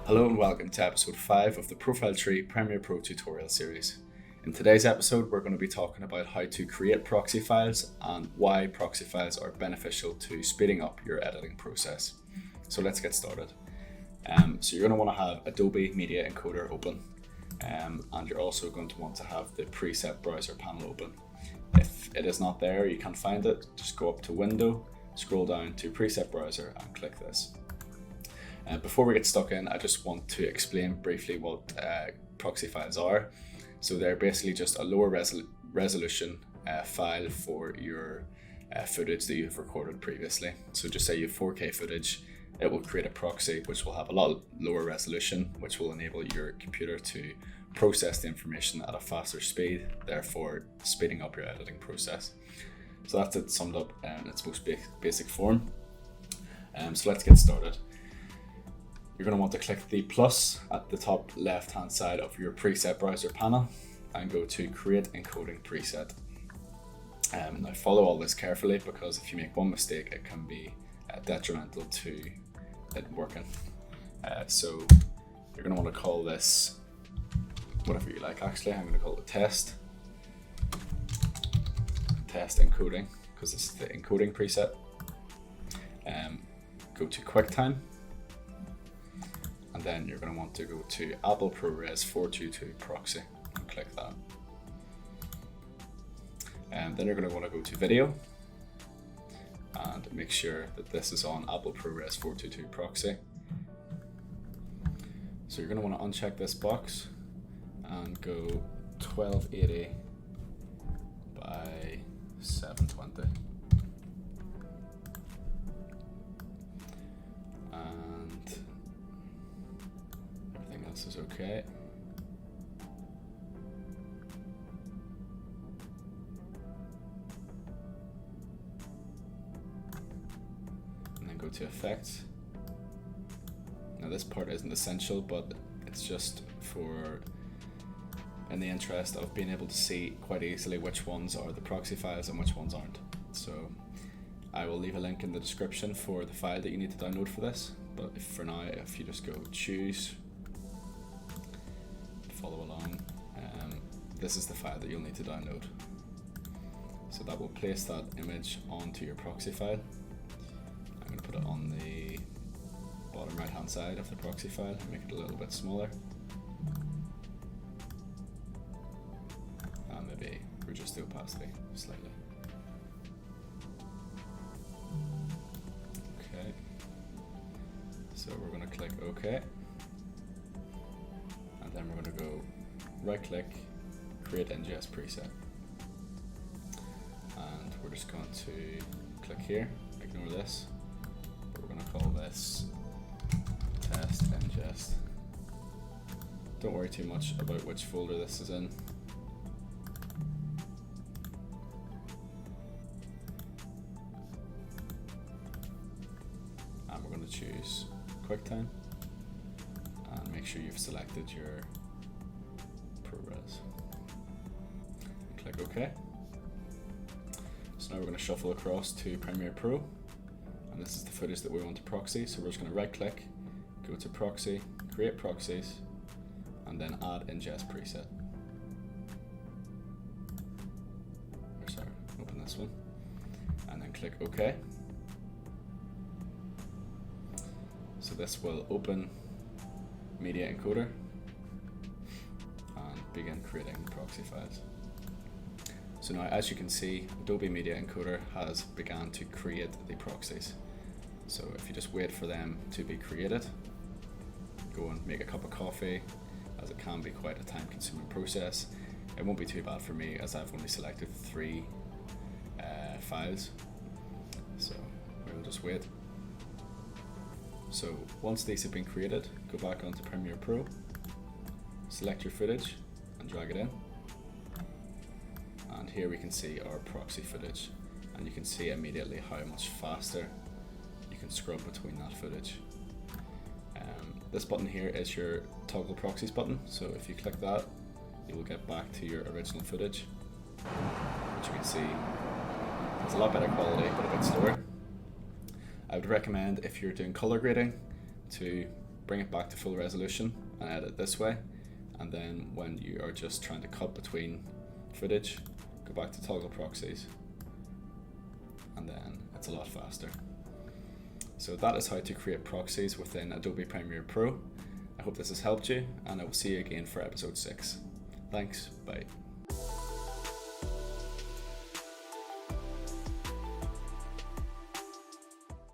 Hello and welcome to episode 5 of the ProfileTree Premiere Pro tutorial series. In today's episode, we're going to be talking about how to create proxy files and why proxy files are beneficial to speeding up your editing process. So let's get started. So you're going to want to have Adobe Media Encoder open, and you're also going to want to have the preset browser panel open. If it is not there, you can't find it, just go up to Window, scroll down to Preset Browser and click this. Before we get stuck in, I just want to explain briefly what proxy files are. So they're basically just a lower resolution file for your footage that you've recorded previously. So just say you have 4K footage, it will create a proxy which will have a lot lower resolution, which will enable your computer to process the information at a faster speed, therefore speeding up your editing process. So that's it summed up in its most basic form. So let's get started. You're going to want to click the plus at the top left hand side of your preset browser panel and go to create encoding preset. Now follow all this carefully, because if you make one mistake it can be detrimental to it working. So you're going to want to call this whatever you like. Actually, I'm going to call it test encoding, because this is the encoding preset. Go to QuickTime. And then you're going to want to go to Apple ProRes 422 Proxy and click that. And then you're going to want to go to Video and make sure that this is on Apple ProRes 422 Proxy. So you're going to want to uncheck this box and go 1280 by 720. This is okay. And then go to Effects. Now this part isn't essential, but it's just for in the interest of being able to see quite easily which ones are the proxy files and which ones aren't. So I will leave a link in the description for the file that you need to download for this, but for now, if you just go choose, follow along, this is the file that you'll need to download. So that will place that image onto your proxy file. I'm going to put it on the bottom right hand side of the proxy file, make it a little bit smaller, and maybe reduce the opacity slightly. Okay, so we're going to click OK. Then we're going to go right click, create NGS preset, and we're just going to click here, ignore this, but we're going to call this test ingest. Don't worry too much about which folder this is in. And we're going to choose QuickTime. And make sure you've selected your ProRes. Click OK. So now we're going to shuffle across to Premiere Pro, and this is the footage that we want to proxy. So we're just going to right click, go to Proxy, create Proxies, and then add ingest preset. Or sorry, open this one, and then click OK. So this will open Media Encoder and begin creating proxy files. So now, as you can see, Adobe Media Encoder has begun to create the proxies. So if you just wait for them to be created, go and make a cup of coffee, as it can be quite a time-consuming process. It won't be too bad for me, as I've only selected 3 files. So we'll just wait. So once these have been created, go back onto Premiere Pro, select your footage and drag it in. And here we can see our proxy footage, and you can see immediately how much faster you can scrub between that footage. This button here is your toggle proxies button, so if you click that, you will get back to your original footage, which you can see is a lot better quality but a bit slower. I would recommend, if you're doing color grading, to bring it back to full resolution and edit this way. And then when you are just trying to cut between footage, go back to toggle proxies, and then it's a lot faster. So that is how to create proxies within Adobe Premiere Pro. I hope this has helped you, and I will see you again for episode 6. Thanks, bye.